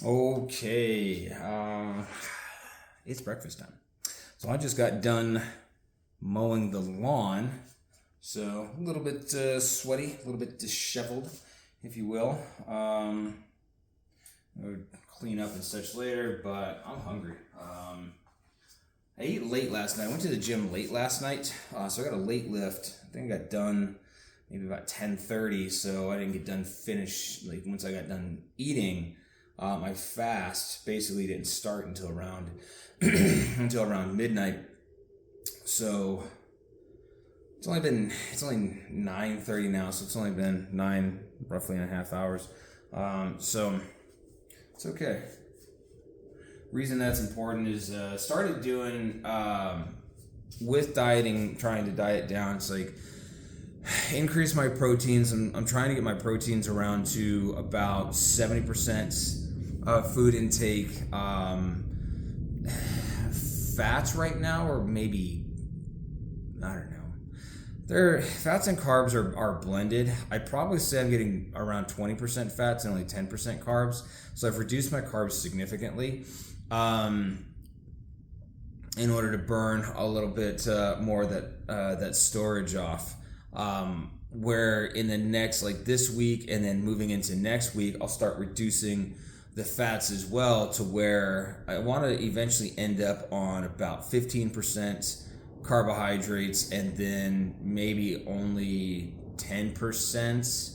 Okay, it's breakfast time. So I just got done mowing the lawn. So a little bit sweaty, a little bit disheveled, if you will. I'll clean up and such later, but I'm hungry. I ate late last night. I went to the gym late last night, so I got a late lift. I think I got done maybe about 10:30, so I didn't get done finished. Like once I got done eating, my fast basically didn't start until around until around midnight. So it's only 9:30 now, so it's only been roughly 9.5 hours. So it's okay. Reason that's important is started doing with dieting, trying to diet down. It's like increase my proteins. I'm trying to get my proteins around to about 70% of food intake. Fats right now, or maybe I don't know. Their fats and carbs are blended. I'd probably say I'm getting around 20% fats and only 10% carbs. So I've reduced my carbs significantly in order to burn a little bit more that storage off. Where in the next, like this week and then moving into next week, I'll start reducing the fats as well to where I want to eventually end up on about 15% carbohydrates and then maybe only 10%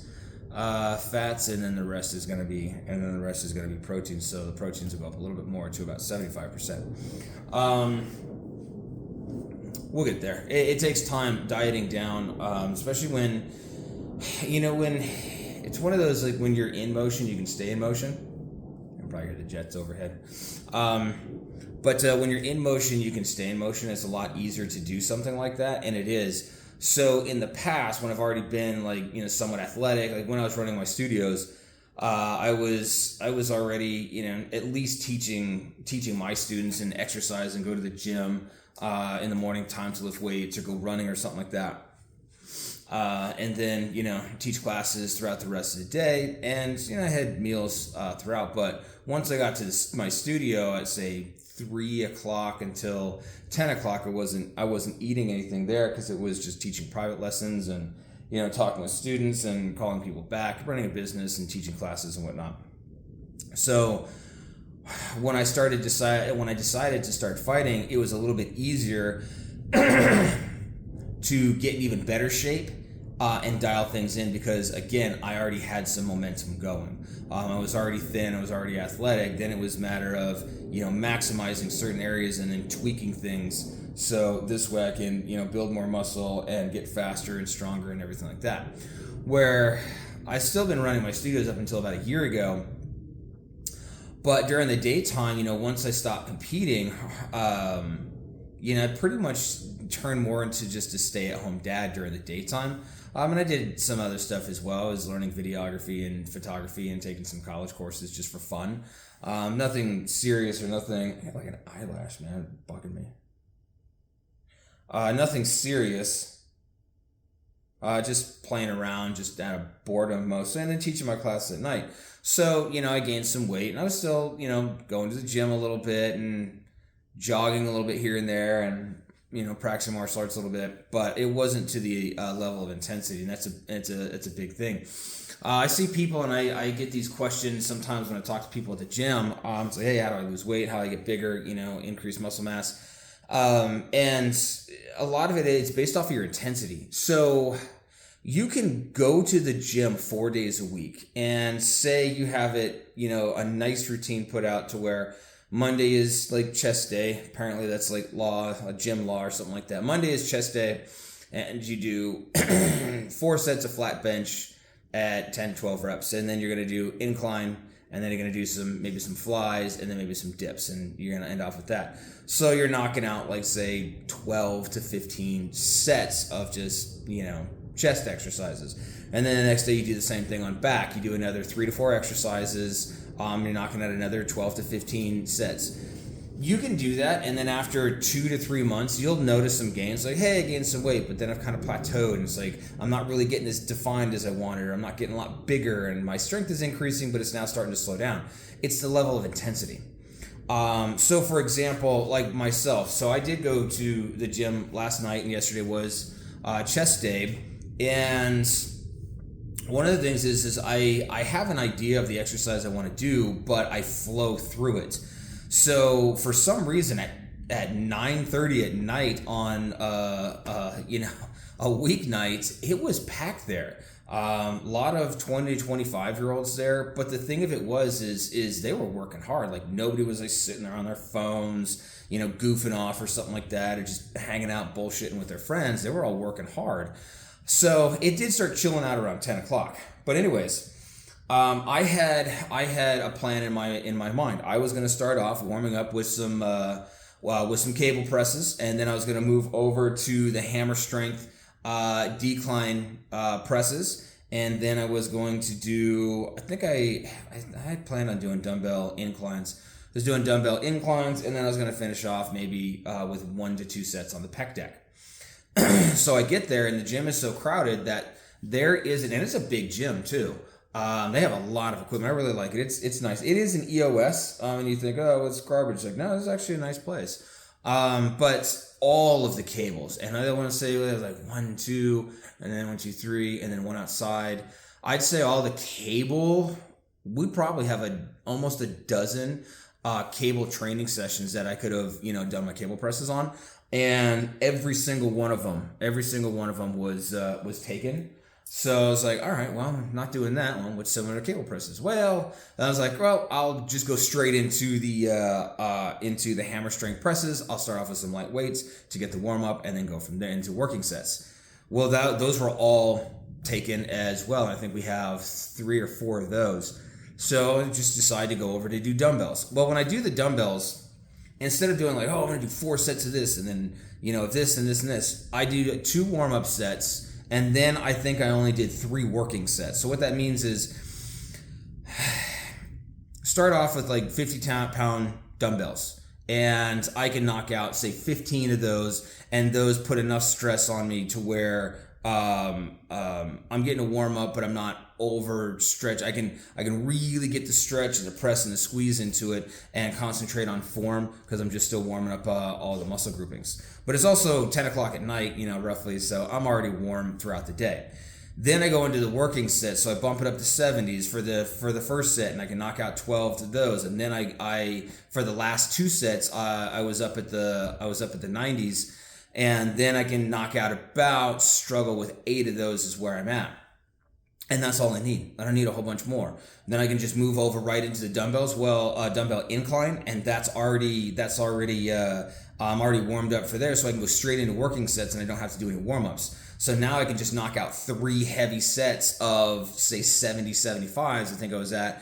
fats, and then the rest is going to be protein. So the proteins will go up a little bit more to about 75%. We'll get there. It takes time dieting down, especially when it's one of those, like when you're in motion, you can stay in motion. You can probably hear the jets overhead. But when you're in motion, you can stay in motion. It's a lot easier to do something like that, and it is. So in the past, when I've already been somewhat athletic, like when I was running my studios, I was already at least teaching my students and exercise and go to the gym in the morning time to lift weights or go running or something like that. And then, teach classes throughout the rest of the day. And, I had meals throughout. But once I got to my studio at, say, 3 o'clock until 10 o'clock, I wasn't eating anything there because it was just teaching private lessons and, talking with students and calling people back, running a business and teaching classes and whatnot. So when I decided to start fighting, it was a little bit easier to get in even better shape and dial things in because, again, I already had some momentum going. I was already thin, I was already athletic. Then it was a matter of, maximizing certain areas and then tweaking things so this way I can, build more muscle and get faster and stronger and everything like that. Where I've still been running my studios up until about a year ago. But during the daytime, once I stopped competing, I pretty much turned more into just a stay-at-home dad during the daytime. And I did some other stuff as well. I was learning videography and photography and taking some college courses just for fun. Nothing serious or nothing. I have like an eyelash, man, bugging me. Nothing serious. Just playing around, just out of boredom mostly, and then teaching my classes at night. So, I gained some weight, and I was still, going to the gym a little bit and jogging a little bit here and there and, practicing martial arts a little bit, but it wasn't to the level of intensity, and that's a big thing. I see people, and I get these questions sometimes when I talk to people at the gym. It's like, hey, how do I lose weight? How do I get bigger? Increase muscle mass? And a lot of it is based off of your intensity. So you can go to the gym 4 days a week and say you have it, a nice routine put out to where Monday is like chest day. Apparently that's like a gym law or something like that. Monday is chest day, and you do 4 sets of flat bench at 10, 12 reps. And then you're going to do incline, and then you're going to do maybe some flies, and then maybe some dips, and you're going to end off with that. So you're knocking out like, say, 12 to 15 sets of just, chest exercises. And then the next day you do the same thing on back. You do another 3 to 4 exercises. You're knocking out another 12 to 15 sets. You can do that, and then after 2 to 3 months, you'll notice some gains. Like, hey, I gained some weight, but then I've kind of plateaued, and it's like I'm not really getting as defined as I wanted, or I'm not getting a lot bigger, and my strength is increasing, but it's now starting to slow down. It's the level of intensity. So, for example, like myself, so I did go to the gym last night, and yesterday was chest day, and one of the things is I have an idea of the exercise I want to do, but I flow through it. So for some reason at 9:30 at night on a weeknight, it was packed there. A lot of 20 to 25-year-olds there, but the thing of it is they were working hard. Like nobody was like sitting there on their phones, goofing off or something like that, or just hanging out bullshitting with their friends. They were all working hard. So it did start chilling out around 10 o'clock. But anyways, I had a plan in my mind. I was going to start off warming up with some cable presses, and then I was going to move over to the hammer strength decline presses, and then I was going to do. I think I had planned on doing dumbbell inclines. I was doing dumbbell inclines, and then I was going to finish off maybe with 1 to 2 sets on the pec deck. So I get there, and the gym is so crowded that there isn't, and it's a big gym too. They have a lot of equipment. I really like it. It's nice. It is an EOS, and you think, oh, it's garbage. It's like, no, it's actually a nice place. But all of the cables, and I don't want to say it was like 1, 2, and then 1, 2, 3, and then one outside. I'd say all the cable, we probably have almost a dozen cable training sessions that I could have, done my cable presses on, and every single one of them was taken. So I was like, all right, well, I'm not doing that one with similar cable presses. Well, I was like, well, I'll just go straight into the hammer strength presses. I'll start off with some light weights to get the warm up, and then go from there into working sets. Well, those were all taken as well. I think we have 3 or 4 of those. So I just decided to go over to do dumbbells. Well, when I do the dumbbells, instead of doing like, oh, I'm going to do 4 sets of this, and then, this and this and this, I do 2 warm up sets. And then I think I only did 3 working sets. So what that means is start off with like 50-pound dumbbells. And I can knock out, say, 15 of those. And those put enough stress on me to where I'm getting a warm up, but I'm not overstretched. I can really get the stretch and the press and the squeeze into it and concentrate on form because I'm just still warming up all the muscle groupings. But it's also 10 o'clock at night, roughly, so I'm already warm throughout the day. Then I go into the working set, so I bump it up to 70s for the first set, and I can knock out 12 to those. And then I for the last 2 sets, I was up at the 90s, and then I can knock out struggle with 8 of those is where I'm at. And that's all I need. I don't need a whole bunch more. Then I can just move over right into the dumbbells. Well, dumbbell incline, and I'm already warmed up for there, so I can go straight into working sets, and I don't have to do any warm-ups. So now I can just knock out 3 heavy sets of, say, 70, 75s, I think I was at,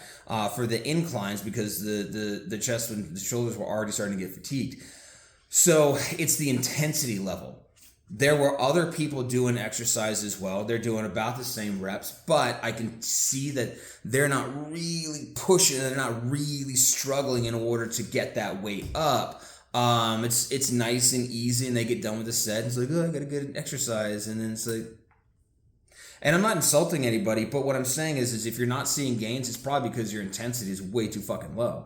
for the inclines, because the chest and the shoulders were already starting to get fatigued. So it's the intensity level. There were other people doing exercise as well. They're doing about the same reps, but I can see that they're not really pushing, they're not really struggling in order to get that weight up. It's nice and easy, and they get done with the set, and it's like, oh, I got a good exercise, and then it's like, and I'm not insulting anybody, but what I'm saying is if you're not seeing gains, it's probably because your intensity is way too fucking low.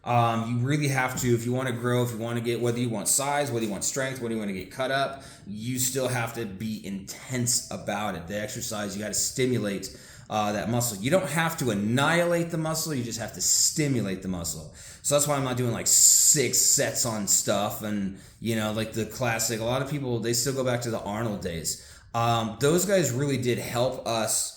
You really have to, if you want to grow, if you want to get, whether you want size, whether you want strength, whether you want to get cut up, you still have to be intense about it. The exercise, you got to stimulate that muscle. You don't have to annihilate the muscle, you just have to stimulate the muscle. So that's why I'm not doing like 6 sets on stuff and, like the classic, a lot of people, they still go back to the Arnold days. Those guys really did help us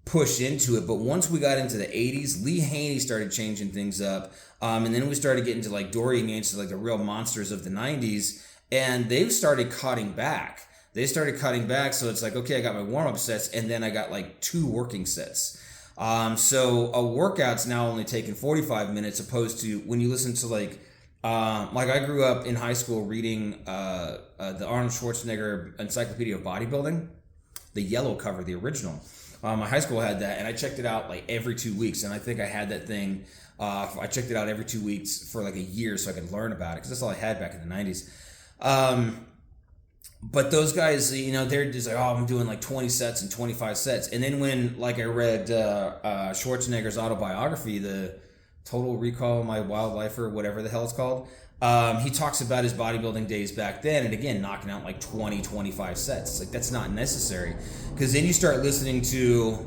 push into it, but once we got into the 80s, Lee Haney started changing things up, and then we started getting to like Dorian Yates, like the real monsters of the 90s, and they've started cutting back. So it's like, okay, I got my warm-up sets, and then I got like 2 working sets. So a workout's now only taking 45 minutes, opposed to when you listen to like I grew up in high school reading the Arnold Schwarzenegger Encyclopedia of Bodybuilding, the yellow cover, the original. My high school had that, and I checked it out like every 2 weeks, and I think I had that thing I checked it out every 2 weeks for like a year so I could learn about it, because that's all I had back in the 90s. But those guys, they're just like, oh, I'm doing like 20 sets and 25 sets. And then when, like, I read Schwarzenegger's autobiography, the Total Recall My Wild Life, or whatever the hell it's called, he talks about his bodybuilding days back then, and again, knocking out like 20, 25 sets. It's like, that's not necessary. Because then you start listening to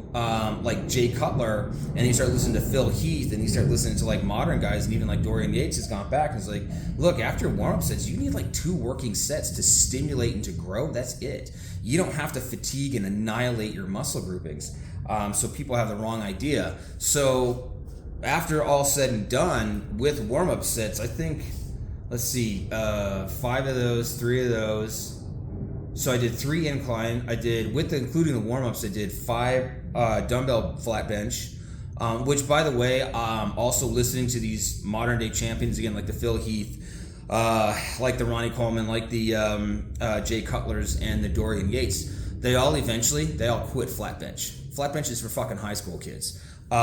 like Jay Cutler, and you start listening to Phil Heath, and you start listening to like modern guys, and even like Dorian Yates has gone back and it's like, look, after warm-up sets, you need like 2 working sets to stimulate and to grow. That's it. You don't have to fatigue and annihilate your muscle groupings. So people have the wrong idea. So after all said and done with warm-up sets, I think, let's see, 5 of those, 3 of those. So I did 3 incline. I did, including the warm-ups, I did 5 dumbbell flat bench, which, by the way, also listening to these modern day champions, again, like the Phil Heath, like the Ronnie Coleman, like the Jay Cutlers and the Dorian Yates, they all quit flat bench. Flat bench is for fucking high school kids. They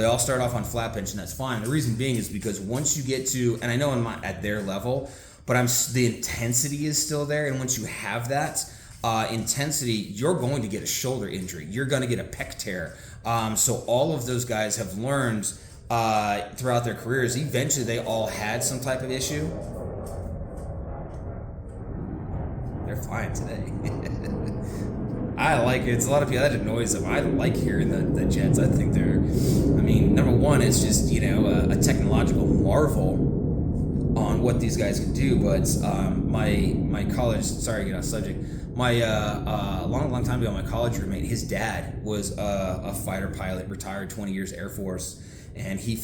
all start off on flat bench, and that's fine. The reason being is because once you get to, and I know at their level, but the intensity is still there, and once you have that intensity, you're going to get a shoulder injury. You're going to get a pec tear. So all of those guys have learned throughout their careers. Eventually, they all had some type of issue. They're flying today. I like it. It's a lot of people that annoys them. I like hearing the jets. I think number one, it's just, a technological marvel on what these guys can do. But my college, sorry to get off subject, my long time ago, my college roommate, his dad was a fighter pilot, retired 20 years Air Force, and he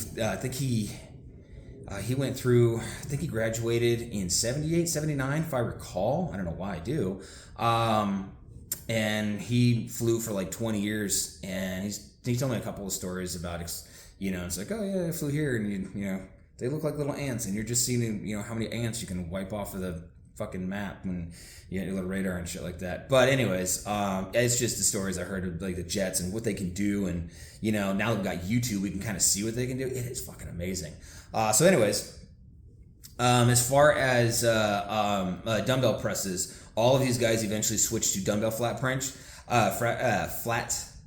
went through, I think he graduated in 78, 79, if I recall. I don't know why I do. And he flew for like 20 years, and he told me a couple of stories about, it's like, oh yeah, I flew here, and they look like little ants, and you're just seeing, how many ants you can wipe off of the fucking map when you have your little radar and shit like that. But anyways, it's just the stories I heard of like the jets and what they can do, and now we've got YouTube, we can kind of see what they can do. It is fucking amazing. So anyways, as far as dumbbell presses, all of these guys eventually switched to dumbbell flat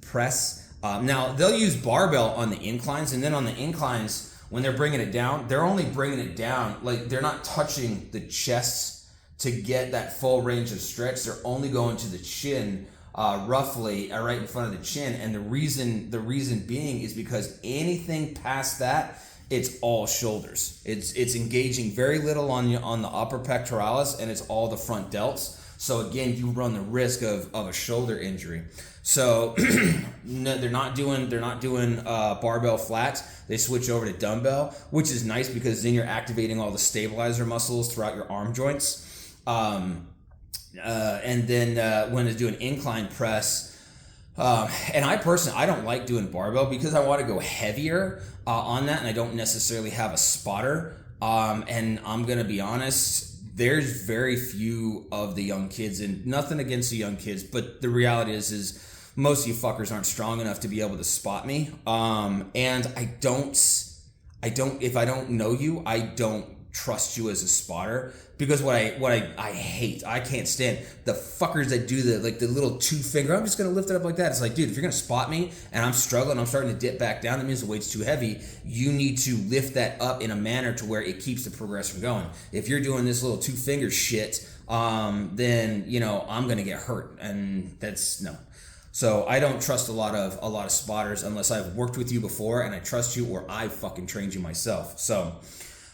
press. Now they'll use barbell on the inclines, and then on the inclines, when they're bringing it down, they're only bringing it down, like they're not touching the chest to get that full range of stretch. They're only going to the chin, roughly right in front of the chin. And the reason being is because anything past that, it's all shoulders. It's engaging very little on the upper pectoralis, and it's all the front delts. So again, you run the risk of a shoulder injury. So they're not doing barbell flat. They switch over to dumbbell, which is nice because then you're activating all the stabilizer muscles throughout your arm joints. And then when they do an incline press, and I personally, I don't like doing barbell because I want to go heavier on that, and I don't necessarily have a spotter. And I'm going to be honest, there's very few of the young kids, and nothing against the young kids, but the reality is most of you fuckers aren't strong enough to be able to spot me. And I don't, if I don't know you, I don't trust you as a spotter, because what I hate, I can't stand the fuckers that do the little 2-finger, I'm just going to lift it up like that. It's like, dude, if you're going to spot me and I'm struggling, I'm starting to dip back down, that means the weight's too heavy. You need to lift that up in a manner to where it keeps the progression going. If you're doing this little 2-finger shit, then, I'm going to get hurt, and that's no. So I don't trust a lot of spotters unless I've worked with you before and I trust you, or I fucking trained you myself. So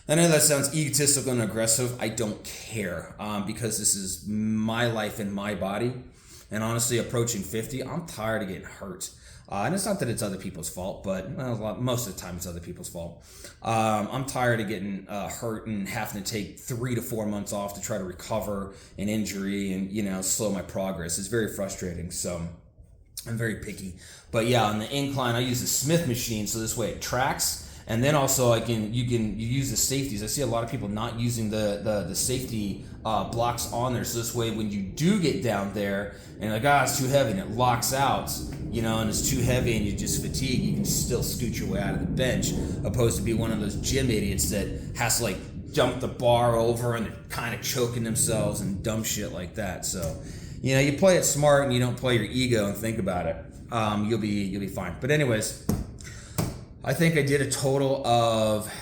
I know that sounds egotistical and aggressive. I don't care, because this is my life and my body. And honestly, approaching 50, I'm tired of getting hurt. And it's not that it's other people's fault, but most of the time it's other people's fault. I'm tired of getting hurt and having to take 3 to 4 months off to try to recover an injury and, slow my progress. It's very frustrating. So I'm very picky. But yeah, on the incline, I use the Smith machine, so this way it tracks. And then also you use the safeties. I see a lot of people not using the safety blocks on there. So this way, when you do get down there and like, it's too heavy and it locks out, and it's too heavy and you just fatigue, you can still scoot your way out of the bench, opposed to be one of those gym idiots that has to like dump the bar over and they're kind of choking themselves and dumb shit like that. So, you play it smart and you don't play your ego and think about it. You'll be fine. But anyways, I think I did a total of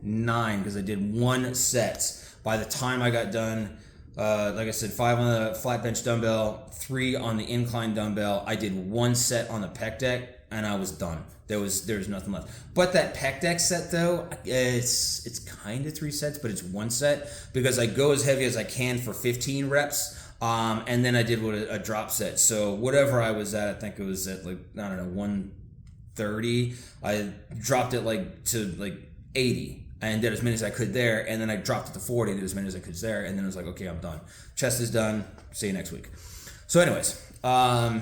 9 because I did 1 set. By the time I got done, like I said, 5 on the flat bench dumbbell, 3 on the incline dumbbell. I did 1 set on the pec deck and I was done. There was nothing left. But that pec deck set though, it's kind of 3 sets, but it's 1 set because I go as heavy as I can for 15 reps. And then I did a drop set. So whatever I was at, I think it was at 130. I dropped it to 80 and did as many as I could there. And then I dropped it to 40 and did as many as I could there. And then I was like, okay, I'm done. Chest is done. See you next week. So anyways, I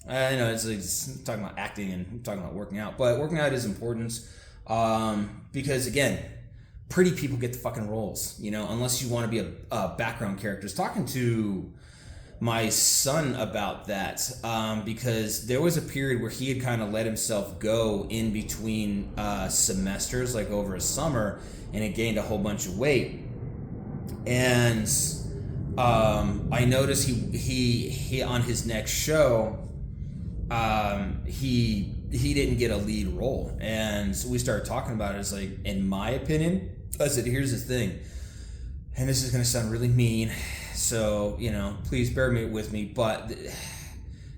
know it's talking about acting and talking about working out, but working out is important because again, pretty people get the fucking roles, unless you want to be a background character. I was talking to my son about that because there was a period where he had kind of let himself go in between semesters, like over a summer, and it gained a whole bunch of weight. And I noticed he on his next show, he didn't get a lead role. And so we started talking about it. It's like, in my opinion, I said, here's the thing, and this is going to sound really mean, so, please bear with me, but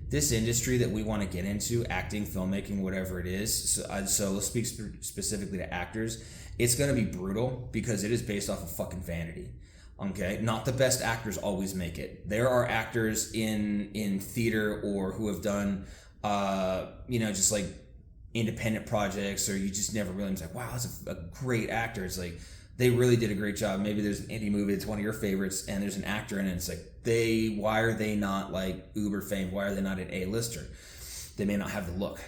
this industry that we want to get into, acting, filmmaking, whatever it is, so let's speak specifically to actors, it's going to be brutal because it is based off of fucking vanity. Okay, not the best actors always make it. There are actors in theater or who have done, just like independent projects, or you just never really was like, wow, that's a great actor. It's like they really did a great job. Maybe there's an indie movie that's one of your favorites and there's an actor in it. It's like, why are they not like uber famed? Why are they not an A-lister? They may not have the look.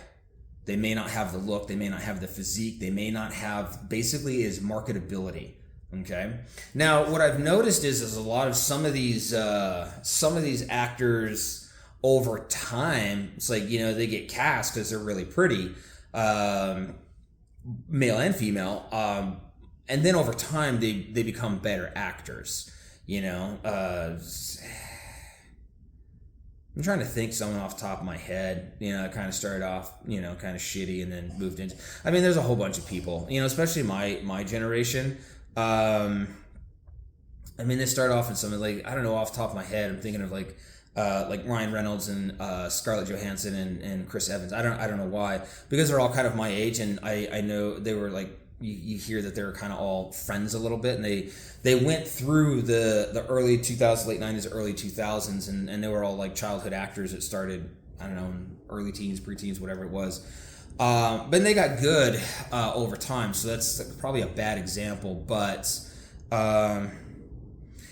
They may not have the physique. They may not have, basically, is marketability. Okay. Now, what I've noticed is a lot of some of these actors over time, it's like, they get cast because they're really pretty, male and female, and then over time they become better actors. I'm trying to think someone off the top of my head, kind of started off, kind of shitty and then moved into, there's a whole bunch of people, especially my generation. They start off in something like, I don't know, off the top of my head, I'm thinking of like Ryan Reynolds and Scarlett Johansson and Chris Evans. I don't know why, because they're all kind of my age, and I know they were like, you hear that they were kind of all friends a little bit, and they went through the early 2000s, late 90s, early 2000s, and they were all like childhood actors that started, I don't know, in early teens, preteens, whatever it was. But they got good over time, so that's probably a bad example. But a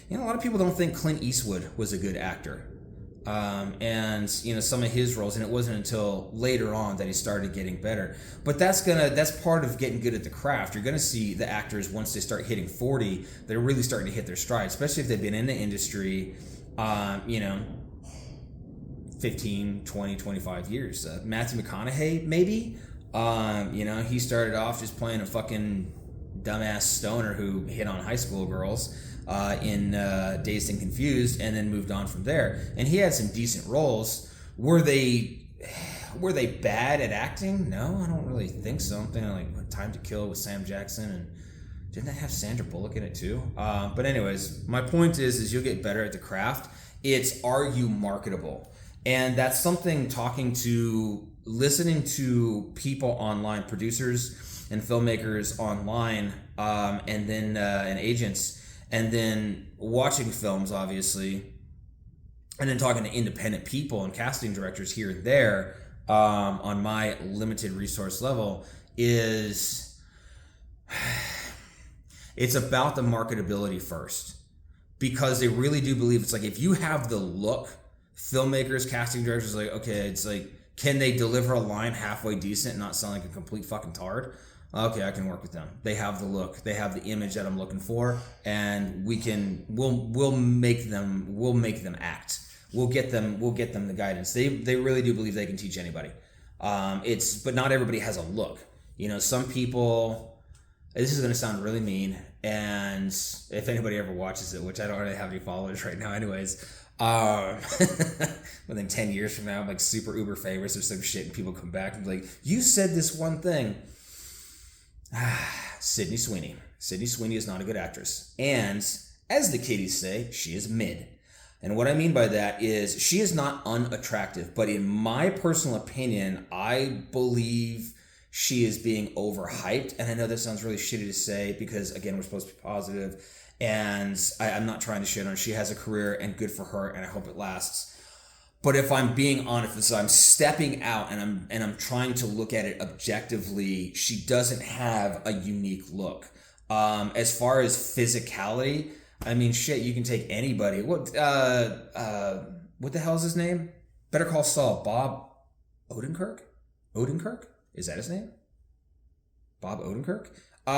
lot of people don't think Clint Eastwood was a good actor, and some of his roles, and it wasn't until later on that he started getting better. But that's part of getting good at the craft. You're gonna see the actors once they start hitting 40, they're really starting to hit their stride, especially if they've been in the industry, 15, 20, 25 years. Matthew McConaughey, maybe. He started off just playing a fucking dumbass stoner who hit on high school girls in Dazed and Confused, and then moved on from there. And he had some decent roles. Were they bad at acting? No, I don't really think so. I'm thinking like Time to Kill with Sam Jackson, and didn't that have Sandra Bullock in it too? But anyways, my point is you'll get better at the craft. It's, are you marketable? And that's something, listening to people online, producers and filmmakers online, and then and agents, and then watching films, obviously, and then talking to independent people and casting directors here and there, on my limited resource level, is it's about the marketability first, because they really do believe it's like, if you have the look, filmmakers, casting directors, like, okay, it's like, can they deliver a line halfway decent and not sound like a complete fucking tard? Okay, I can work with them. They have the look, they have the image that I'm looking for, and we'll make them act. We'll get them the guidance. They really do believe they can teach anybody. But not everybody has a look. You know, some people. This is going to sound really mean, and if anybody ever watches it, which I don't really have any followers right now, anyways. Within 10 years from now, I'm like super uber famous or some shit, and people come back and be like, "You said this one thing." Sydney Sweeney. Sydney Sweeney is not a good actress, and as the kiddies say, she is mid. And what I mean by that is she is not unattractive, but in my personal opinion, I believe she is being overhyped. And I know this sounds really shitty to say because, again, we're supposed to be positive, and I'm not trying to shit on her. She has a career, and good for her, and I hope it lasts. But if I'm being honest, if I'm stepping out and I'm trying to look at it objectively, she doesn't have a unique look. As far as physicality, I mean, shit, you can take anybody. What the hell is his name? Better Call Saul. Bob Odenkirk? Odenkirk? Is that his name? Bob Odenkirk?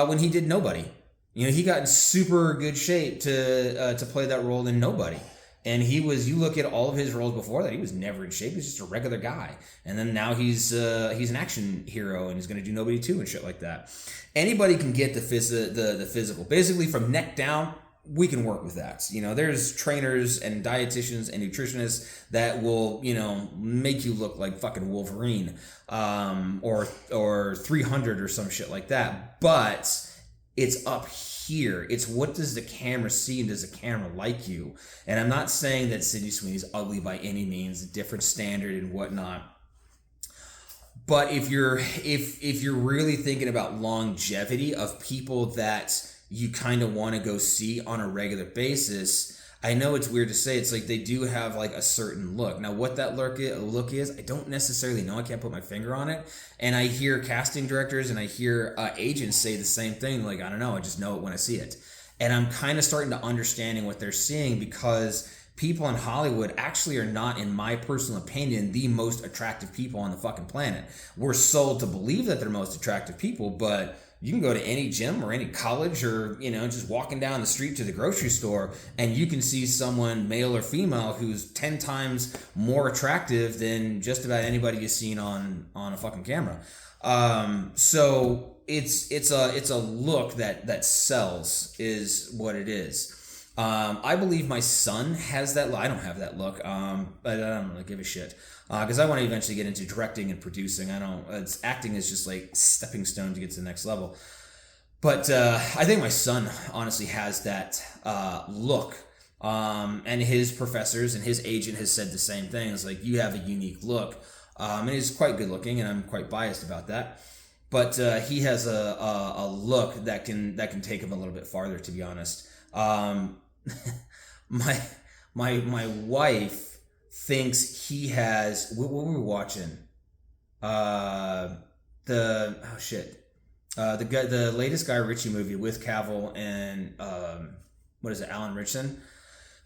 When he did Nobody. You know, he got in super good shape to play that role in Nobody. And you look at all of his roles before that, he was never in shape. He was just a regular guy. And then now he's an action hero, and he's going to do Nobody 2 and shit like that. Anybody can get the physical. Basically, from neck down, we can work with that. You know, there's trainers and dietitians and nutritionists that will, you know, make you look like fucking Wolverine, or 300 or some shit like that. But it's up here. It's what does the camera see, and does the camera like you? And I'm not saying that Sydney Sweeney's ugly by any means, a different standard and whatnot. But if you're really thinking about longevity of people that you kind of want to go see on a regular basis, I know it's weird to say, it's like they do have like a certain look. Now, what that look is, I don't necessarily know. I can't put my finger on it. And I hear casting directors and I hear agents say the same thing. Like, I don't know. I just know it when I see it. And I'm kind of starting to understanding what they're seeing, because people in Hollywood actually are not, in my personal opinion, the most attractive people on the fucking planet. We're sold to believe that they're most attractive people, but you can go to any gym or any college, or, you know, just walking down the street to the grocery store, and you can see someone, male or female, who's 10 times more attractive than just about anybody you've seen on a fucking camera. So it's a look that sells, is what it is. I believe my son has that look. I don't have that look, but I don't really give a shit, because I want to eventually get into directing and producing. Acting is just like stepping stone to get to the next level. But I think my son honestly has that look, and his professors and his agent has said the same thing. It's like, you have a unique look, and he's quite good looking, and I'm quite biased about that. But he has a look that can take him a little bit farther, to be honest. My wife thinks he has. What were we watching? The latest Guy Ritchie movie with Cavill and what is it? Alan Ritchson.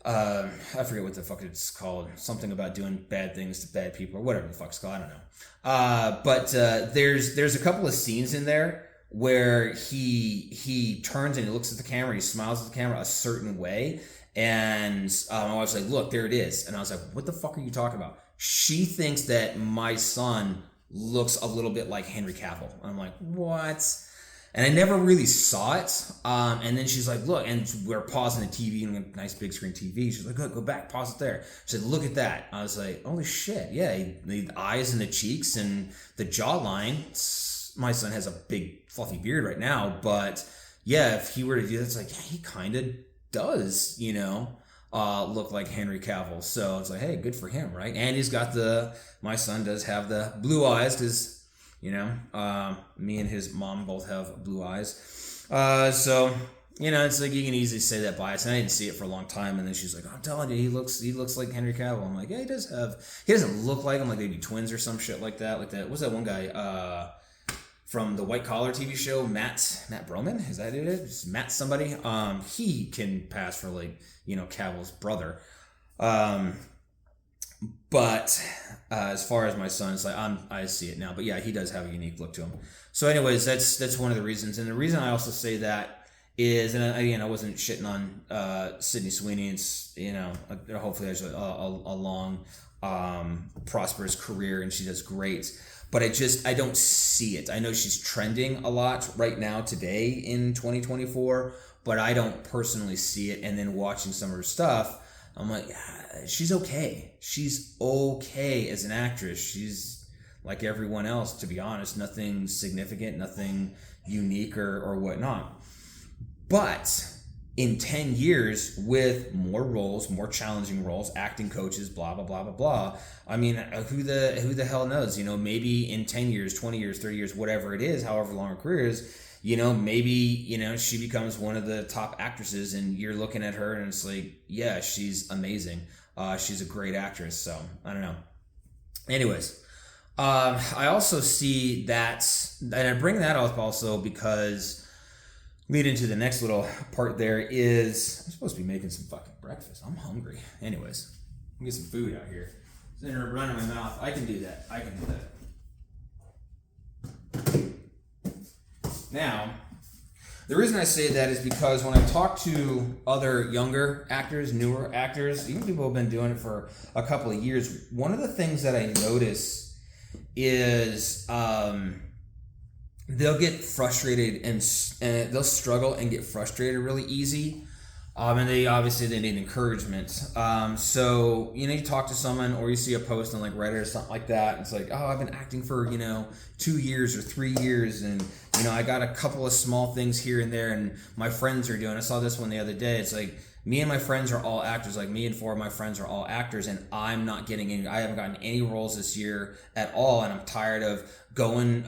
I forget what the fuck it's called. Something about doing bad things to bad people, or whatever the fuck it's called. I don't know. But there's a couple of scenes in there where he turns and he looks at the camera, he smiles at the camera a certain way, and my wife's like, "Look, there it is." And I was like, "What the fuck are you talking about?" She thinks that my son looks a little bit like Henry Cavill. I'm like, "What?" And I never really saw it. And then she's like, "Look," and we're pausing the TV, and a nice big screen TV. She's like, "Go back, pause it there." She said, "Look at that." I was like, "Holy shit, yeah!" The eyes and the cheeks and the jawline. My son has a big fluffy beard right now, but yeah, if he were to do that, it's like, yeah, he kind of does, you know, look like Henry Cavill. So it's like, hey, good for him, right? And my son does have the blue eyes, because, you know, me and his mom both have blue eyes. So, you know, it's like, you can easily say that bias. And I didn't see it for a long time, and then she's like, "I'm telling you, he looks like Henry Cavill." I'm like, yeah, he doesn't look like him, like they'd be twins or some shit like that. Like that, what's that one guy, from the White Collar TV show, Matt Broman? Is that it? It's Matt somebody. He can pass for, like, you know, Cavill's brother. But as far as my son, it's like I see it now. But yeah, he does have a unique look to him. So, anyways, that's one of the reasons. And the reason I also say that is, and again, I wasn't shitting on Sydney Sweeney. It's, hopefully there's a long, prosperous career, and she does great. But I don't see it. I know she's trending a lot right now today in 2024, but I don't personally see it. And then watching some of her stuff, I'm like, she's okay. She's okay as an actress. She's like everyone else, to be honest. Nothing significant, nothing unique or whatnot. But in 10 years, with more roles, more challenging roles, acting coaches, blah, blah, blah, blah, blah. I mean, who the hell knows? Maybe in 10 years, 20 years, 30 years, whatever it is, however long her career is, maybe, she becomes one of the top actresses and you're looking at her and it's like, yeah, she's amazing. She's a great actress. So I don't know. Anyways, I also see that, and I bring that up also because lead into the next little part there is, I'm supposed to be making some fucking breakfast. I'm hungry. Anyways, let me get some food out here. It's in a run in my mouth. I can do that. Now, the reason I say that is because when I talk to other younger actors, newer actors, even people who have been doing it for a couple of years, one of the things that I notice is they'll get frustrated and they'll struggle and get frustrated really easy. And they need encouragement. So, you talk to someone or you see a post on like Reddit or something like that. And it's like, oh, I've been acting for, 2 years or 3 years. And, I got a couple of small things here and there and my friends are doing. I saw this one the other day. It's like, me and my friends are all actors. Like me and 4 of my friends are all actors and I'm not getting any, I haven't gotten any roles this year at all. And I'm tired of going,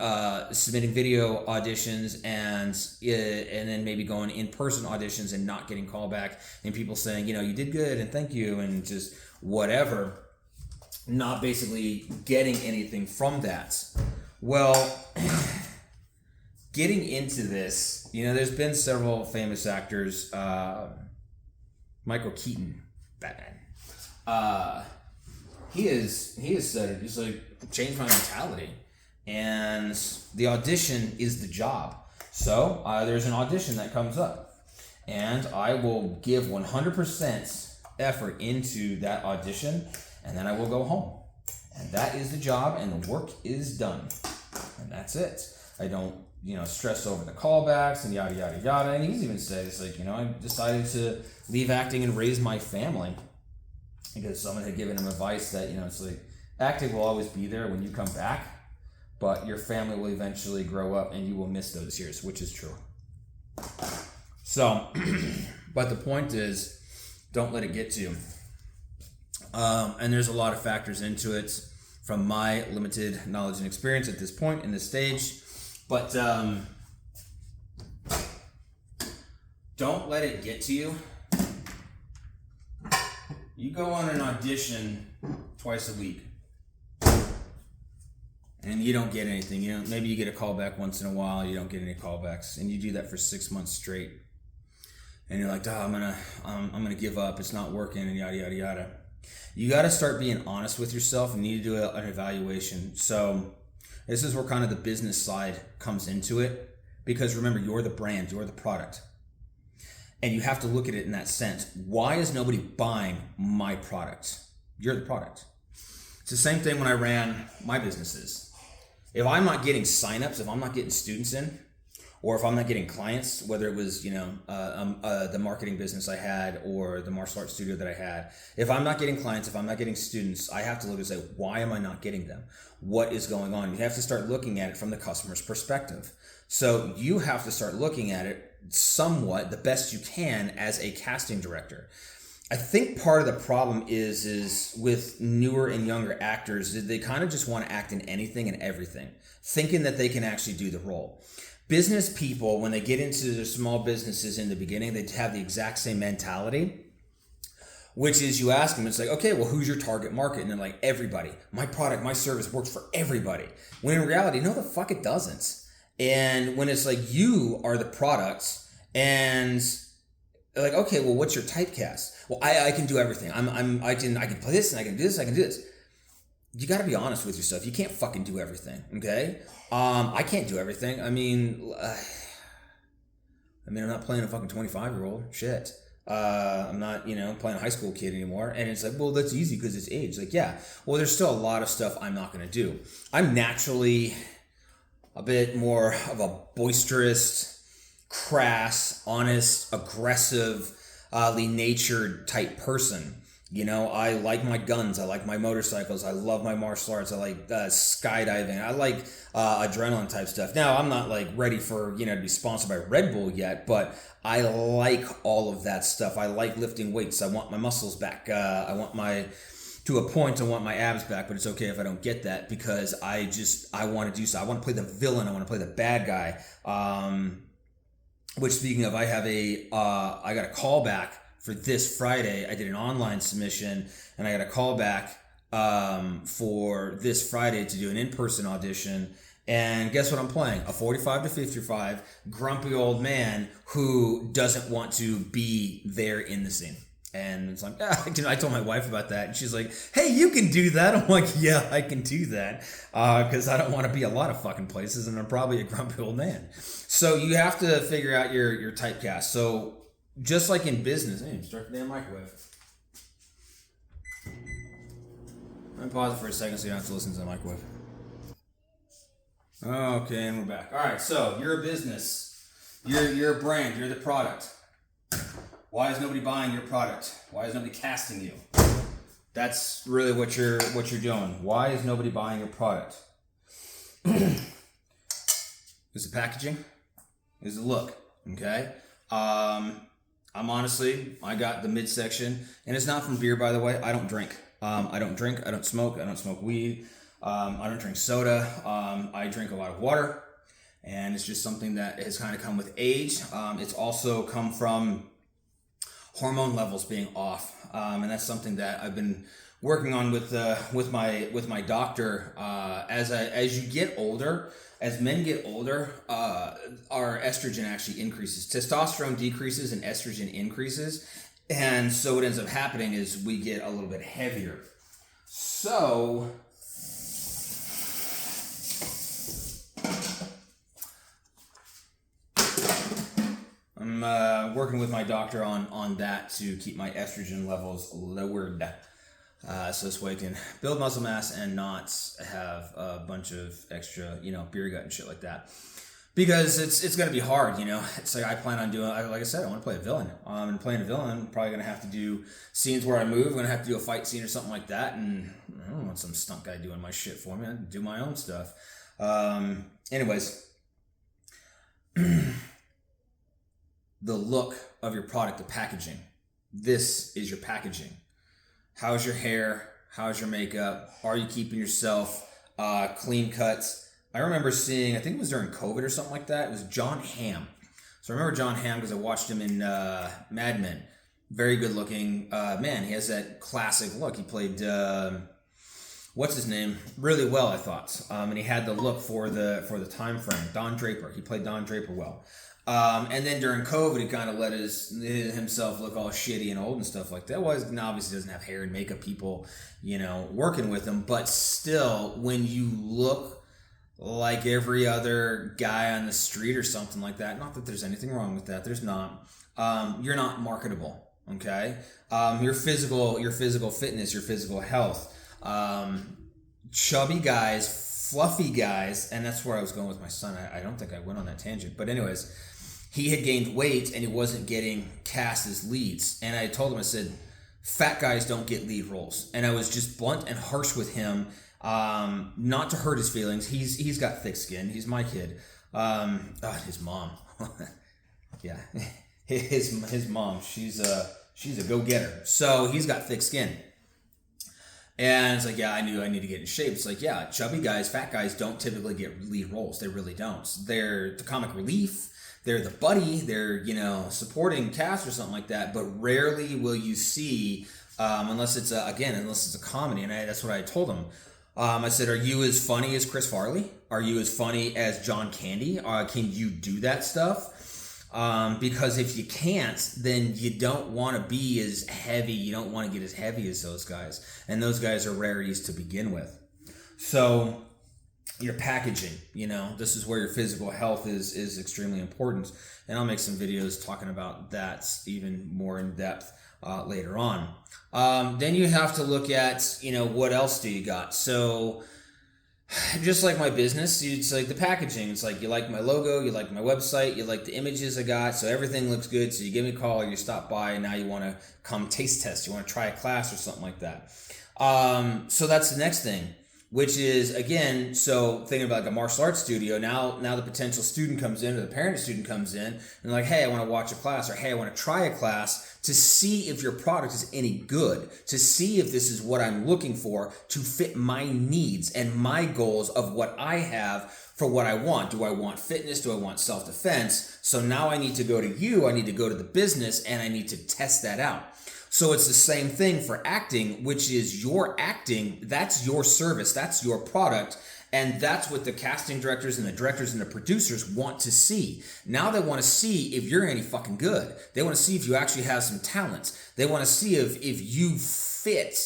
submitting video auditions and then maybe going in-person auditions and not getting callback and people saying, you did good and thank you and just whatever, not basically getting anything from that. Well, getting into this, there's been several famous actors, Michael Keaton, Batman. He has said it. He's like, changed my mentality. And the audition is the job. So there's an audition that comes up. And I will give 100% effort into that audition. And then I will go home. And that is the job. And the work is done. And that's it. I don't, stress over the callbacks and yada, yada, yada. And he's even said, it's like, I decided to leave acting and raise my family. Because someone had given him advice that, it's like, acting will always be there when you come back. But your family will eventually grow up and you will miss those years, which is true. So, but the point is, don't let it get to you. And there's a lot of factors into it from my limited knowledge and experience at this point in this stage. But don't let it get to you. You go on an audition twice a week. And you don't get anything. Maybe you get a callback once in a while. You don't get any callbacks, and you do that for 6 months straight. And you're like, "Oh, I'm gonna give up. It's not working." And yada yada yada. You got to start being honest with yourself, and you need to do an evaluation. So this is where kind of the business side comes into it, because remember, you're the brand, you're the product, and you have to look at it in that sense. Why is nobody buying my product? You're the product. It's the same thing when I ran my businesses. If I'm not getting signups, if I'm not getting students in, or if I'm not getting clients, whether it was, the marketing business I had or the martial arts studio that I had, if I'm not getting clients, if I'm not getting students, I have to look and say, why am I not getting them? What is going on? You have to start looking at it from the customer's perspective. So you have to start looking at it somewhat the best you can as a casting director. I think part of the problem is with newer and younger actors, they kind of just want to act in anything and everything, thinking that they can actually do the role. Business people, when they get into their small businesses in the beginning, they have the exact same mentality, which is you ask them, it's like, okay, well, who's your target market? And they're like, everybody. My product, my service works for everybody. When in reality, no, the fuck it doesn't. And when it's like you are the product and Like, okay, well, what's your typecast? Well, I can do everything. I can play this and I can do this. I can do this. You got to be honest with yourself. You can't fucking do everything. Okay. I can't do everything. I'm not playing a fucking 25-year-old. Shit. I'm not, playing a high school kid anymore. And it's like, well, that's easy because it's age. Like, yeah. Well, there's still a lot of stuff I'm not going to do. I'm naturally a bit more of a boisterous, crass, honest, aggressively natured type person. I like my guns. I like my motorcycles. I love my martial arts. I like skydiving. I like adrenaline type stuff. Now, I'm not like ready for, to be sponsored by Red Bull yet, but I like all of that stuff. I like lifting weights. I want my muscles back. To a point, I want my abs back, but it's okay if I don't get that because I want to do so. I want to play the villain. I want to play the bad guy. Which, speaking of, I got a call back for this Friday. I did an online submission and I got a call back for this Friday to do an in-person audition. And guess what I'm playing? A 45 to 55 grumpy old man who doesn't want to be there in the scene. And it's like, I told my wife about that and she's like, hey, you can do that. I'm like, yeah, I can do that because I don't want to be a lot of fucking places and I'm probably a grumpy old man. So you have to figure out your typecast. So just like in business, start the damn microwave. Let me pause it for a second so you don't have to listen to the microwave. Okay, and we're back. All right, so you're a business. You're a brand. You're the product. Why is nobody buying your product? Why is nobody casting you? That's really what you're doing. Why is nobody buying your product? Is the packaging? Is the look? Okay. I got the midsection, and it's not from beer, by the way. I don't drink. I don't drink. I don't smoke. I don't smoke weed. I don't drink soda. I drink a lot of water, and it's just something that has kind of come with age. It's also come from hormone levels being off, and that's something that I've been working on with my doctor. As you get older, as men get older, our estrogen actually increases. Testosterone decreases and estrogen increases, and so what ends up happening is we get a little bit heavier. So I'm working with my doctor on that to keep my estrogen levels lowered. So this way I can build muscle mass and not have a bunch of extra, beer gut and shit like that. Because it's going to be hard, It's like I plan on doing, like I said, I want to play a villain. And playing a villain, I'm probably going to have to do scenes where I move. I'm going to have to do a fight scene or something like that. And I don't want some stunt guy doing my shit for me. I do my own stuff. Anyways. The look of your product, the packaging. This is your packaging. How's your hair? How's your makeup? Are you keeping yourself clean cuts? I remember seeing, I think it was during COVID or something like that, it was Jon Hamm. So I remember Jon Hamm because I watched him in Mad Men. Very good looking man. He has that classic look. He played, what's his name? Really well, I thought. And he had the look for the time frame. Don Draper. He played Don Draper well. And then during COVID, he kind of let himself look all shitty and old and stuff like that. Well, he obviously doesn't have hair and makeup people, working with him. But still, when you look like every other guy on the street or something like that, not that there's anything wrong with that, there's not. You're not marketable, okay? Your physical fitness, your physical health, chubby guys, fluffy guys, and that's where I was going with my son. I don't think I went on that tangent, but anyways. He had gained weight and he wasn't getting cast as leads. And I told him, I said, fat guys don't get lead roles. And I was just blunt and harsh with him, not to hurt his feelings. He's got thick skin. He's my kid. His mom. Yeah. His mom. She's a go-getter. So he's got thick skin. And it's like, yeah, I knew I need to get in shape. It's like, yeah, chubby guys, fat guys don't typically get lead roles. They really don't. They're the comic relief. They're the buddy, they're, supporting cast or something like that, but rarely will you see, unless it's a comedy, and that's what I told him. I said, are you as funny as Chris Farley? Are you as funny as John Candy? Can you do that stuff? Because if you can't, then you don't want to be as heavy. You don't want to get as heavy as those guys. And those guys are rarities to begin with. So your packaging, this is where your physical health is extremely important. And I'll make some videos talking about that even more in depth later on. Then you have to look at, what else do you got? So just like my business, it's like the packaging. It's like you like my logo, you like my website, you like the images I got, so everything looks good. So you give me a call or you stop by and now you want to come taste test. You want to try a class or something like that. So that's the next thing, which is, again, so thinking about like a martial arts studio, now the potential student comes in or the parent student comes in and like, hey, I want to watch a class, or hey, I want to try a class to see if your product is any good, to see if this is what I'm looking for to fit my needs and my goals of what I have for what I want. Do I want fitness? Do I want self-defense? So now I need to go to you, I need to go to the business, and I need to test that out. So it's the same thing for acting, which is your acting, that's your service, that's your product, and that's what the casting directors and the directors and the producers want to see. Now they want to see if you're any fucking good. They want to see if you actually have some talent. They want to see if you fit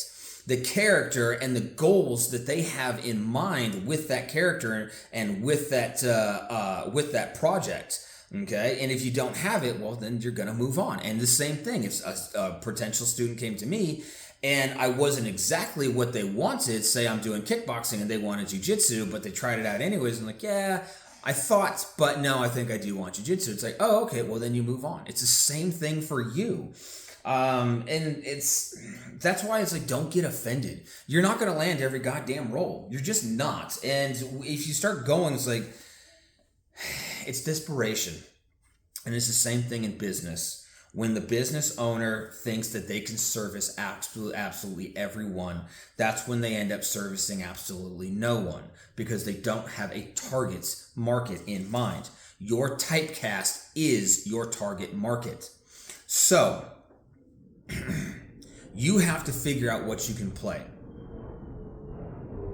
the character and the goals that they have in mind with that character and with that project. Okay, and if you don't have it, well, then you're going to move on. And the same thing, if a potential student came to me and I wasn't exactly what they wanted, say I'm doing kickboxing and they wanted jiu-jitsu, but they tried it out anyways, I'm like, yeah, I thought, but no, I think I do want jiu-jitsu. It's like, oh, okay, well, then you move on. It's the same thing for you. And that's why it's like, don't get offended. You're not going to land every goddamn role. You're just not. And if you start going, it's like, it's desperation. And it's the same thing in business. When the business owner thinks that they can service absolutely everyone, that's when they end up servicing absolutely no one, because they don't have a target market in mind. Your typecast is your target market. So you have to figure out what you can play.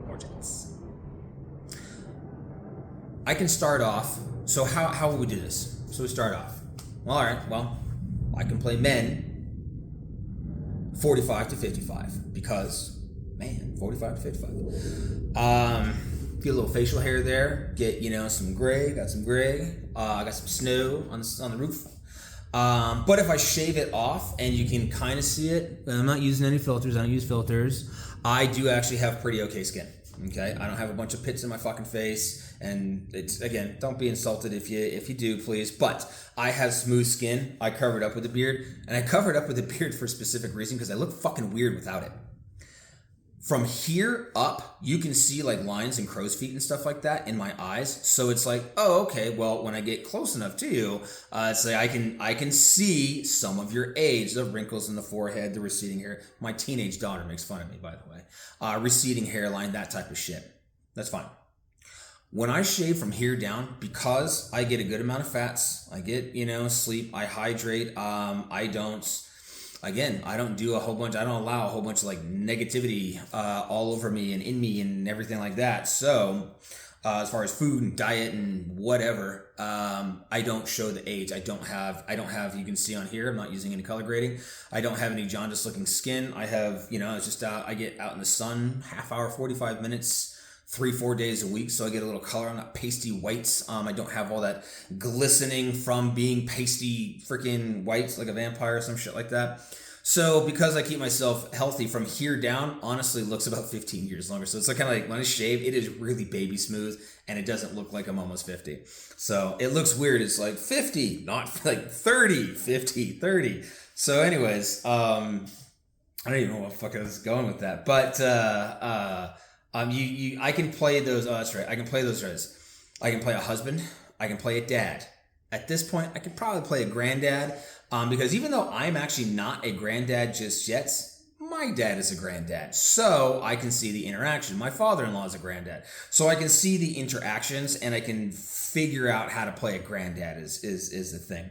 More chance. I can start off. So how will we do this? So we start off. Well, all right. Well, I can play men 45 to 55 because, man, 45 to 55. Get a little facial hair there. Get, some gray. Got some gray. I got some snow on the roof. But if I shave it off and you can kind of see it, I'm not using any filters. I don't use filters. I do actually have pretty okay skin. Okay, I don't have a bunch of pits in my fucking face, and it's, again, don't be insulted if you do, please. But I have smooth skin. I cover it up with a beard, and I cover it up with a beard for a specific reason, because I look fucking weird without it. From here up, you can see like lines and crow's feet and stuff like that in my eyes. So it's like, oh, okay, well, when I get close enough to you, it's like I can see some of your age, the wrinkles in the forehead, the receding hair. My teenage daughter makes fun of me, by the way. Receding hairline, that type of shit. That's fine. When I shave from here down, because I get a good amount of fats, I get, sleep, I hydrate, I don't do a whole bunch, I don't allow a whole bunch of like negativity all over me and in me and everything like that. So as far as food and diet and whatever, I don't show the age. I don't have, you can see on here, I'm not using any color grading. I don't have any jaundiced looking skin. I have, it's just I get out in the sun, half hour, 45 minutes, 3-4 days a week, so I get a little color. I'm not pasty whites. I don't have all that glistening from being pasty freaking whites like a vampire or some shit like that. So because I keep myself healthy, from here down, honestly, looks about 15 years longer. So it's like kind of like when I shave, it is really baby smooth, and it doesn't look like I'm almost 50. So it looks weird. It's like 50, not like 30, 50, 30. So anyways, I don't even know what the fuck I was going with that, but I can play those. Oh, that's right. I can play those roles. I can play a husband. I can play a dad. At this point, I could probably play a granddad, because even though I'm actually not a granddad just yet, my dad is a granddad, so I can see the interaction. My father-in-law is a granddad, so I can see the interactions, and I can figure out how to play a granddad. Is the thing.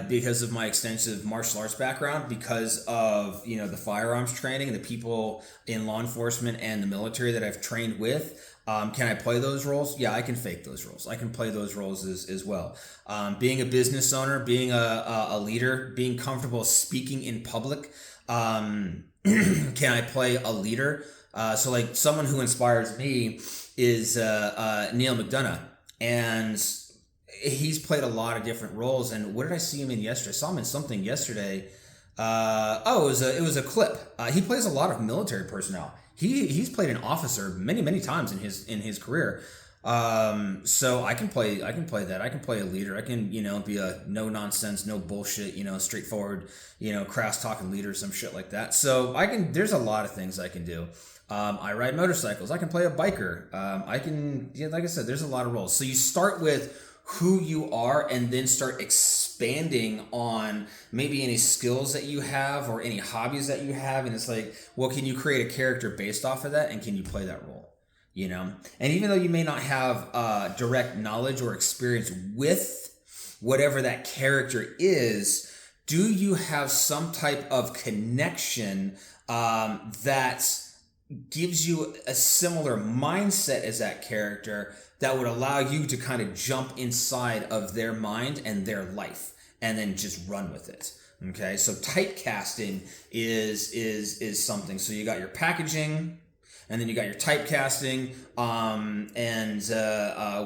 Because of my extensive martial arts background, because of, the firearms training and the people in law enforcement and the military that I've trained with, Can I play those roles? Yeah, I can fake those roles. I can play those roles as well. Being a business owner, being a leader, being comfortable speaking in public. Can I play a leader? So like someone who inspires me is Neil McDonough, and he's played a lot of different roles. And what did I see him in yesterday? I saw him in something yesterday. It was a clip. He plays a lot of military personnel. He's played an officer many times in his career. So I can play that. I can play a leader. I can, be a no nonsense, no bullshit, straightforward, crass talking leader, some shit like that. So there's a lot of things I can do. I ride motorcycles. I can play a biker. Like I said, there's a lot of roles. So you start with who you are and then start expanding on maybe any skills that you have or any hobbies that you have. And it's like, well, can you create a character based off of that? And can you play that role? And even though you may not have direct knowledge or experience with whatever that character is, do you have some type of connection that gives you a similar mindset as that character that would allow you to kind of jump inside of their mind and their life and then just run with it? Okay, so typecasting is something. So you got your packaging, and then you got your typecasting,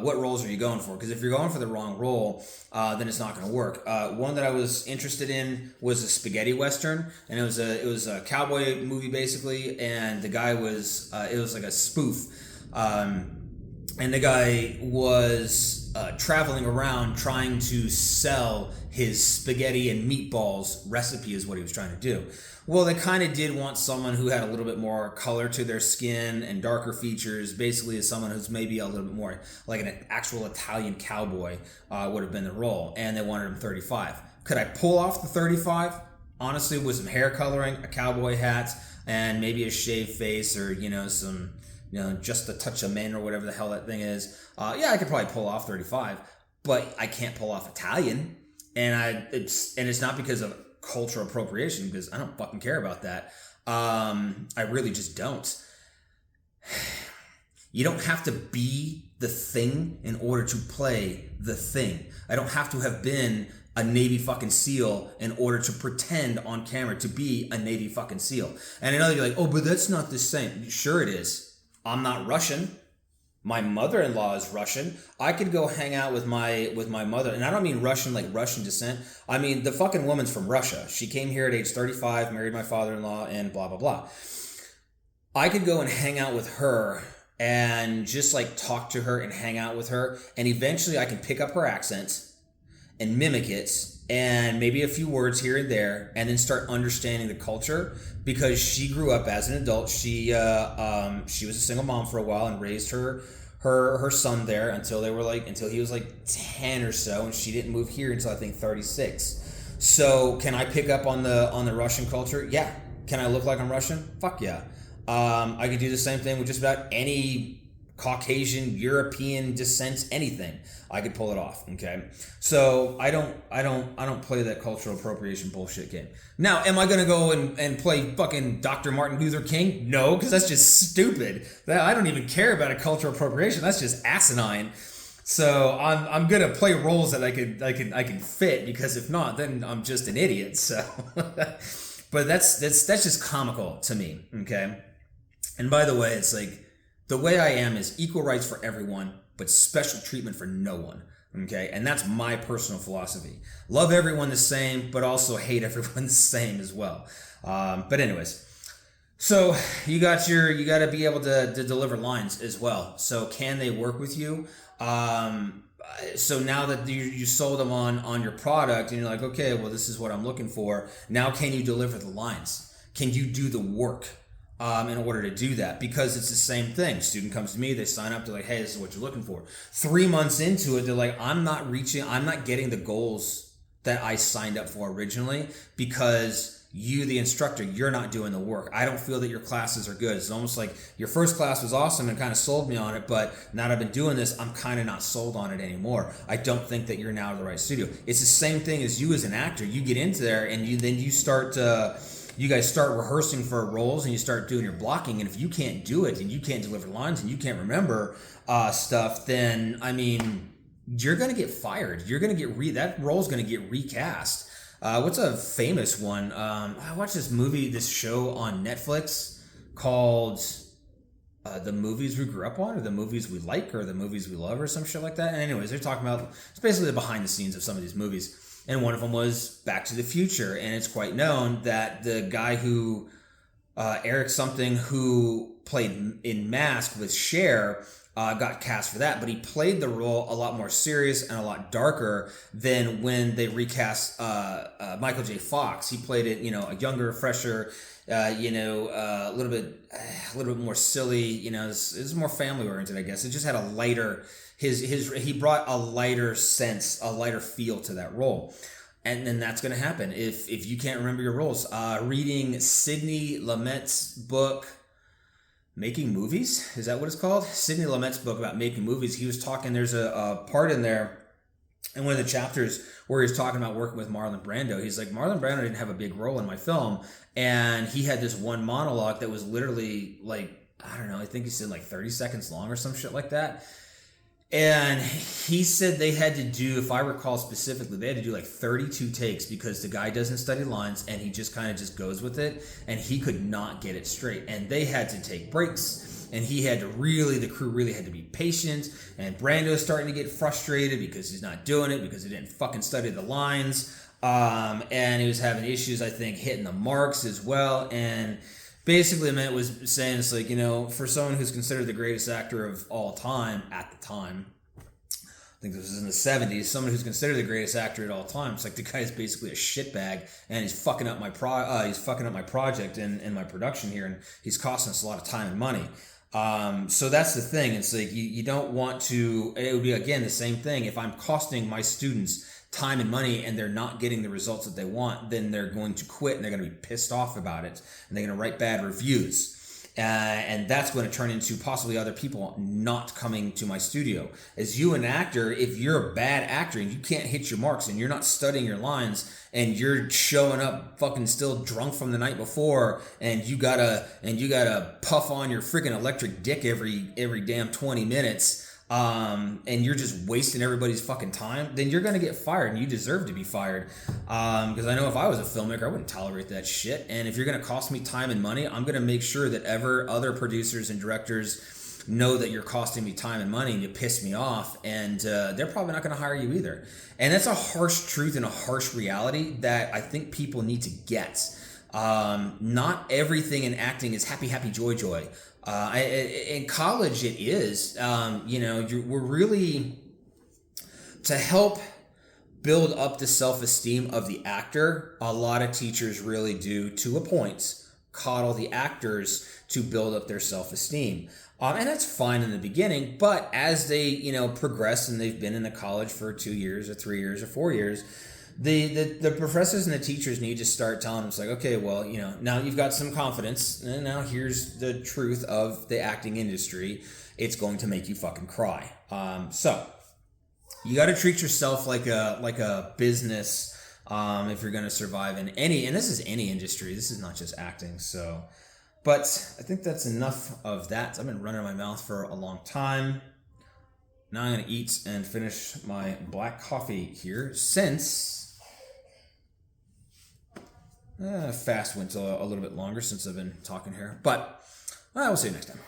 what roles are you going for? Because if you're going for the wrong role, then it's not going to work. One that I was interested in was a spaghetti western, and it was a cowboy movie basically, and the guy was it was like a spoof, and the guy was traveling around trying to sell his spaghetti and meatballs recipe is what he was trying to do. Well, they kind of did want someone who had a little bit more color to their skin and darker features, basically as someone who's maybe a little bit more like an actual Italian cowboy would have been the role, and they wanted him 35. Could I pull off the 35? Honestly, with some hair coloring, a cowboy hat, and maybe a shaved face or, some, just a touch of men or whatever the hell that thing is. Yeah, I could probably pull off 35, but I can't pull off Italian. And it's not because of cultural appropriation, because I don't fucking care about that. I really just don't. You don't have to be the thing in order to play the thing. I don't have to have been a Navy fucking SEAL in order to pretend on camera to be a Navy fucking SEAL. And I know you're like, oh, but that's not the same. Sure it is. I'm not Russian. My mother-in-law is Russian. I could go hang out with my mother, and I don't mean Russian like Russian descent. I mean the fucking woman's from Russia. She came here at age 35, married my father-in-law, and blah blah blah. I could go and hang out with her and just like talk to her and hang out with her, and eventually I can pick up her accent and mimic it, and maybe a few words here and there, and then start understanding the culture, because she grew up as an adult. She was a single mom for a while and raised her son there until he was like 10 or so, and she didn't move here until I think 36. So can I pick up on the Russian culture? Yeah. Can I look like I'm Russian? Fuck yeah. I could do the same thing with just about any Caucasian, European descent, anything. I could pull it off. Okay. So I don't play that cultural appropriation bullshit game. Now, am I gonna go and play fucking Dr. Martin Luther King? No, because that's just stupid. I don't even care about a cultural appropriation. That's just asinine. So I'm gonna play roles that I can fit, because if not, then I'm just an idiot. So but that's just comical to me. Okay. And by the way, it's like, the way I am is equal rights for everyone, but special treatment for no one. Okay, and that's my personal philosophy. Love everyone the same, but also hate everyone the same as well. But anyways, so you got to be able to deliver lines as well. So can they work with you? So now that you sold them on your product, and you're like, okay, well, this is what I'm looking for. Now, can you deliver the lines? Can you do the work? In order to do that, because it's the same thing. Student comes to me, they sign up, they're like, hey, this is what you're looking for. 3 months into it, they're like, I'm not getting the goals that I signed up for originally, because you, the instructor, you're not doing the work. I don't feel that your classes are good. It's almost like your first class was awesome and kind of sold me on it, but now that I've been doing this, I'm kind of not sold on it anymore. I don't think that you're now the right studio. It's the same thing as you as an actor. You get into there and you start you guys start rehearsing for roles and you start doing your blocking, and if you can't do it and you can't deliver lines and you can't remember stuff, then I mean, you're gonna get fired. You're gonna get that role's gonna get recast. What's a famous one? I watched this show on Netflix called The Movies We Grew Up On, or The Movies We Like, or The Movies We Love, or some shit like that. And anyways, they're talking about, it's basically the behind the scenes of some of these movies. And one of them was Back to the Future. And it's quite known that the guy who, Eric something, who played in Mask with Cher, got cast for that, but he played the role a lot more serious and a lot darker than when they recast Michael J. Fox. He played it, a younger, fresher, a little bit more silly. It's more family oriented, I guess. It just had a lighter. He brought a lighter sense, a lighter feel to that role. And then that's going to happen if you can't remember your roles. Reading Sidney Lumet's book, Making Movies, is that what it's called? Sidney Lumet's book about making movies. He was talking, there's a part in there in one of the chapters where he's talking about working with Marlon Brando. He's like, Marlon Brando didn't have a big role in my film, and he had this one monologue that was literally like, I don't know, I think he said like 30 seconds long or some shit like that. And he said they had to do, if I recall specifically, they had to do like 32 takes because the guy doesn't study lines and he just kind of just goes with it, and he could not get it straight. And they had to take breaks, and the crew really had to be patient. And Brando's starting to get frustrated because he's not doing it, because he didn't fucking study the lines. And he was having issues, I think, hitting the marks as well. And basically, Matt was saying, it's like, for someone who's considered the greatest actor of all time at the time, I think this was in the 70s, someone who's considered the greatest actor at all time, it's like the guy's basically a shitbag, and he's fucking up my project and my production here, and he's costing us a lot of time and money. So that's the thing. It's like you don't want to. It would be again the same thing. If I'm costing my students time and money and they're not getting the results that they want, then they're going to quit and they're going to be pissed off about it, and they're going to write bad reviews. And that's going to turn into possibly other people not coming to my studio. As you, an actor, if you're a bad actor and you can't hit your marks and you're not studying your lines and you're showing up fucking still drunk from the night before, and you gotta puff on your freaking electric dick every damn 20 minutes, and you're just wasting everybody's fucking time, then you're gonna get fired, and you deserve to be fired. Because I know if I was a filmmaker, I wouldn't tolerate that shit. And if you're gonna cost me time and money, I'm gonna make sure that other producers and directors know that you're costing me time and money, and you piss me off, and they're probably not gonna hire you either. And that's a harsh truth and a harsh reality that I think people need to get. Not everything in acting is happy, happy, joy, joy. In college, it is. We're really, to help build up the self-esteem of the actor, a lot of teachers really do, to a point, coddle the actors to build up their self-esteem. And that's fine in the beginning, but as they, progress and they've been in the college for 2 years or 3 years or 4 years, the professors and the teachers need to start telling them, it's like, okay, well, now you've got some confidence, and now here's the truth of the acting industry. It's going to make you fucking cry. So you got to treat yourself like a business if you're going to survive in any, and this is any industry. This is not just acting. So, but I think that's enough of that. I've been running my mouth for a long time. Now I'm going to eat and finish my black coffee here, since fast went a little bit longer since I've been talking here. But we'll see you next time.